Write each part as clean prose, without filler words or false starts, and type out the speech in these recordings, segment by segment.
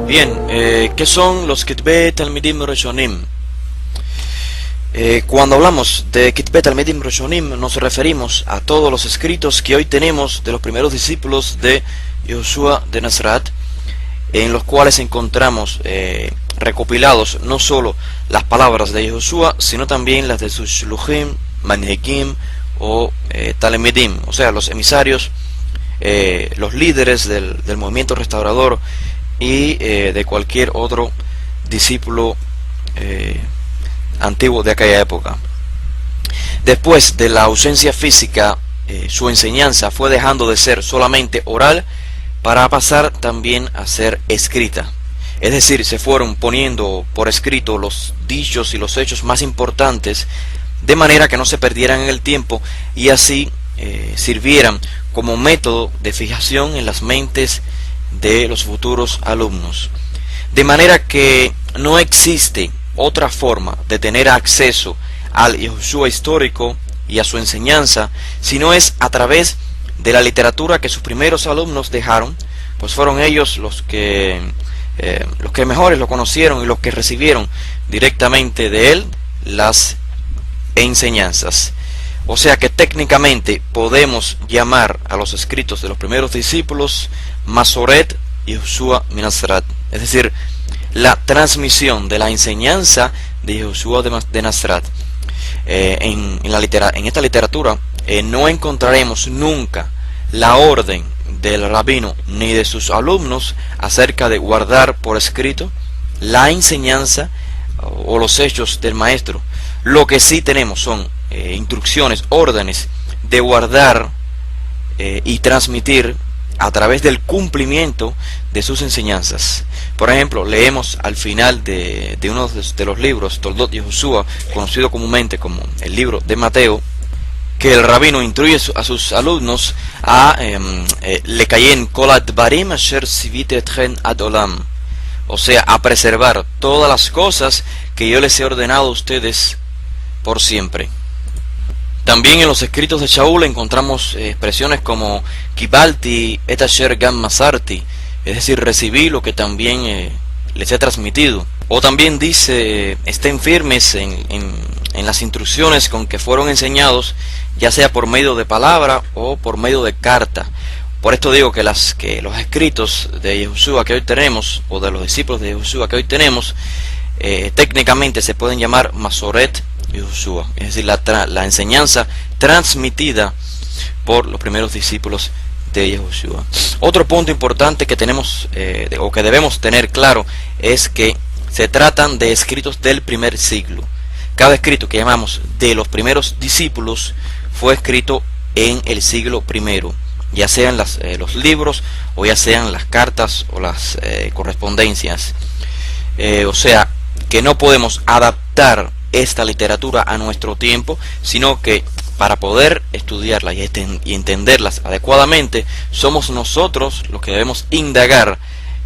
Bien, ¿qué son los Kitbe Talmidim Rishonim? Cuando hablamos de Kitbe Talmidim Rishonim nos referimos a todos los escritos que hoy tenemos de los primeros discípulos de Yehoshua de Nazaret, en los cuales encontramos recopilados no solo las palabras de Yehoshua, sino también las de sus Shluchim, Manhekim o Talmidim, o sea, los emisarios, los líderes del movimiento restaurador y de cualquier otro discípulo antiguo de aquella época. Después de la ausencia física, su enseñanza fue dejando de ser solamente oral para pasar también a ser escrita. Es decir, se fueron poniendo por escrito los dichos y los hechos más importantes, de manera que no se perdieran en el tiempo y así sirvieran como método de fijación en las mentes de los futuros alumnos. De manera que no existe otra forma de tener acceso al Yehoshua histórico y a su enseñanza, sino es a través de la literatura que sus primeros alumnos dejaron, pues fueron ellos los que mejores lo conocieron y los que recibieron directamente de él las enseñanzas. O sea que técnicamente podemos llamar a los escritos de los primeros discípulos Masoret Yehoshua min Nazaret, es decir, la transmisión de la enseñanza de Yehoshua de Nazaret. En esta literatura no encontraremos nunca la orden del rabino ni de sus alumnos acerca de guardar por escrito la enseñanza o los hechos del maestro. Lo que sí tenemos son instrucciones, órdenes de guardar y transmitir a través del cumplimiento de sus enseñanzas. Por ejemplo, leemos al final de uno de los libros, Toldot Yehoshua, conocido comúnmente como el libro de Mateo, que el rabino instruye a sus alumnos a lekayen kol advarim asher tziviti etchem ad olam, o sea, a preservar todas las cosas que yo les he ordenado a ustedes por siempre. También en los escritos de Shaul encontramos expresiones como Kibalti et asher gam masarti, es decir, recibí lo que también les he transmitido. O también dice, estén firmes en las instrucciones con que fueron enseñados, ya sea por medio de palabra o por medio de carta. Por esto digo que los escritos de Yehoshua que hoy tenemos, o de los discípulos de Yehoshua que hoy tenemos, técnicamente se pueden llamar Masoret Yehoshua, es decir, la enseñanza transmitida por los primeros discípulos de Yehoshua. Otro punto importante que tenemos o que debemos tener claro es que se tratan de escritos del primer siglo. Cada escrito que llamamos de los primeros discípulos fue escrito en el siglo primero, ya sean los libros o ya sean las cartas o las correspondencias. O sea que no podemos adaptar esta literatura a nuestro tiempo, sino que para poder estudiarla y entenderlas adecuadamente, somos nosotros los que debemos indagar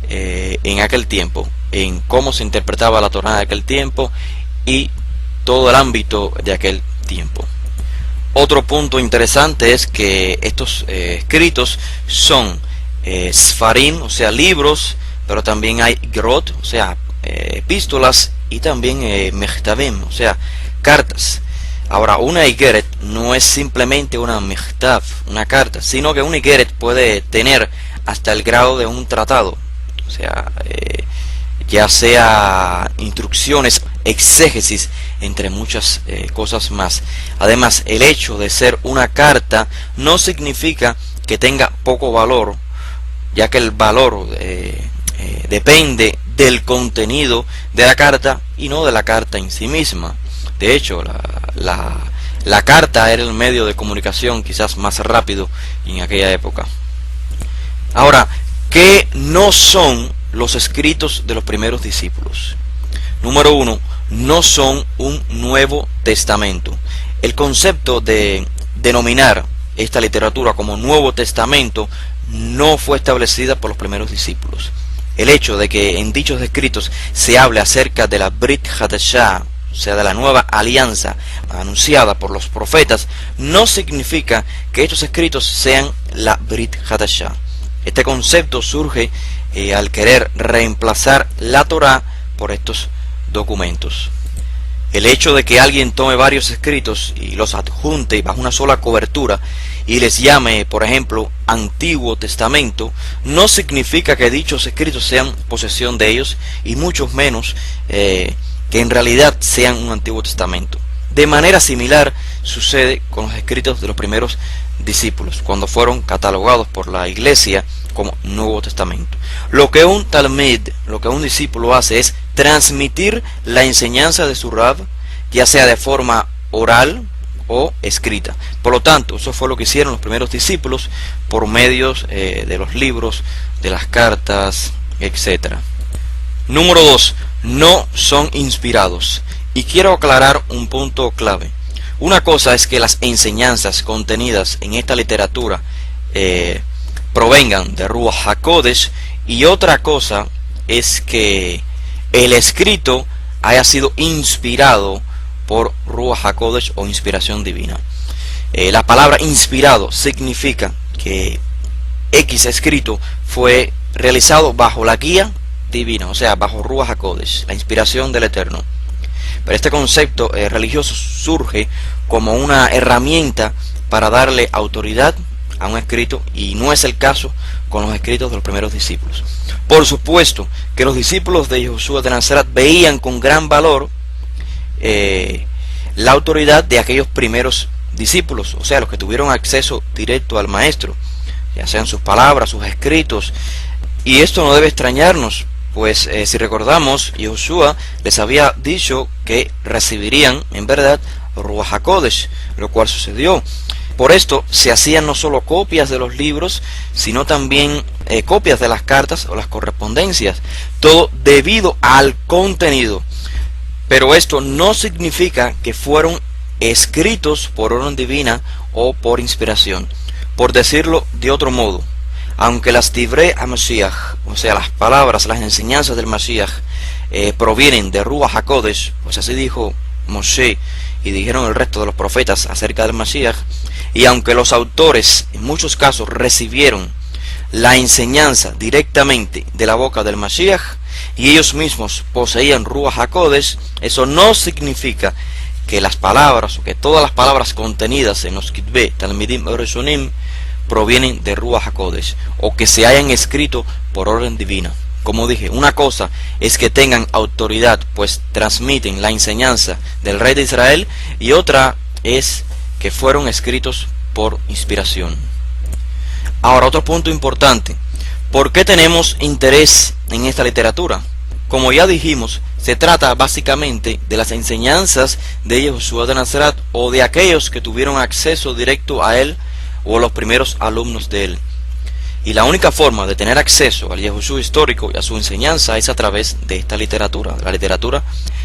en aquel tiempo, en cómo se interpretaba la Torá de aquel tiempo y todo el ámbito de aquel tiempo. Otro punto interesante es que estos escritos son Sfarim, o sea, libros, pero también hay Grot, o sea, epístolas, y también Mechtavim, o sea, cartas. Ahora, una Igeret no es simplemente una Mechtav, una carta, sino que una Igeret puede tener hasta el grado de un tratado, o sea, ya sea instrucciones, exégesis, entre muchas cosas más. Además, el hecho de ser una carta no significa que tenga poco valor, ya que el valor depende del contenido de la carta y no de la carta en sí misma. De hecho, la carta era el medio de comunicación quizás más rápido en aquella época. Ahora, ¿qué no son los escritos de los primeros discípulos? Número uno, no son un Nuevo Testamento. El concepto de denominar esta literatura como Nuevo Testamento no fue establecida por los primeros discípulos. El hecho de que en dichos escritos se hable acerca de la Brit Hadashah, o sea, de la nueva alianza anunciada por los profetas, no significa que estos escritos sean la Brit Hadashah. Este concepto surge al querer reemplazar la Torá por estos documentos. El hecho de que alguien tome varios escritos y los adjunte bajo una sola cobertura y les llame, por ejemplo, Antiguo Testamento, no significa que dichos escritos sean posesión de ellos, y mucho menos que en realidad sean un Antiguo Testamento. De manera similar sucede con los escritos de los primeros discípulos, cuando fueron catalogados por la Iglesia como Nuevo Testamento. Lo que un talmid, lo que un discípulo hace es transmitir la enseñanza de su rab, ya sea de forma oral o escrita. Por lo tanto, eso fue lo que hicieron los primeros discípulos por medios de los libros, de las cartas, etc. Número 2. No son inspirados. Y quiero aclarar un punto clave. Una cosa es que las enseñanzas contenidas en esta literatura provengan de Ruach HaKodesh, y otra cosa es que el escrito haya sido inspirado por Ruach HaKodesh o inspiración divina. La palabra inspirado significa que X escrito fue realizado bajo la guía divina, o sea, bajo Ruach HaKodesh, la inspiración del Eterno. Pero este concepto religioso surge como una herramienta para darle autoridad a un escrito, y no es el caso con los escritos de los primeros discípulos. Por supuesto que los discípulos de Yehoshua de Nazaret veían con gran valor la autoridad de aquellos primeros discípulos, o sea, los que tuvieron acceso directo al maestro, ya sean sus palabras, sus escritos. Y esto no debe extrañarnos, pues si recordamos, Yehoshua les había dicho que recibirían en verdad Ruach HaKodesh, lo cual sucedió. Por esto se hacían no solo copias de los libros, sino también copias de las cartas o las correspondencias, todo debido al contenido. Pero esto no significa que fueron escritos por orden divina o por inspiración. Por decirlo de otro modo, aunque las Divrei HaMashiach, o sea, las palabras, las enseñanzas del Mashiach, provienen de Ruach HaKodesh, pues así dijo Moshe y dijeron el resto de los profetas acerca del Mashiach, y aunque los autores en muchos casos recibieron la enseñanza directamente de la boca del Mashiach y ellos mismos poseían Ruach HaKodesh, eso no significa que las palabras o que todas las palabras contenidas en los Kitvei Talmidim Rishonim provienen de Ruach HaKodesh o que se hayan escrito por orden divina. Como dije, una cosa es que tengan autoridad, pues transmiten la enseñanza del rey de Israel, y otra es que fueron escritos por inspiración. Ahora, otro punto importante: ¿por qué tenemos interés en esta literatura? Como ya dijimos, se trata básicamente de las enseñanzas de Yehoshua de Nazaret, o de aquellos que tuvieron acceso directo a él o los primeros alumnos de él. Y la única forma de tener acceso al Yehoshua histórico y a su enseñanza es a través de esta literatura, la literatura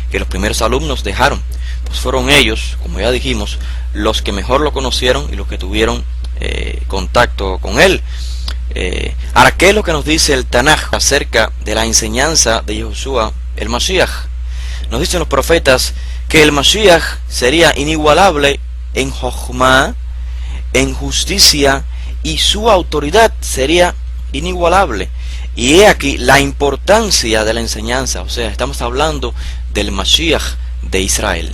que los primeros alumnos dejaron. Pues fueron ellos, como ya dijimos, los que mejor lo conocieron y los que tuvieron contacto con él. Ahora, ¿qué es lo que nos dice el Tanaj acerca de la enseñanza de Yehoshua, el Mashiach? Nos dicen los profetas que el Mashiach sería inigualable en Jochma, en justicia, y su autoridad sería inigualable. Y he aquí la importancia de la enseñanza, o sea, estamos hablando del Mashiach de Israel.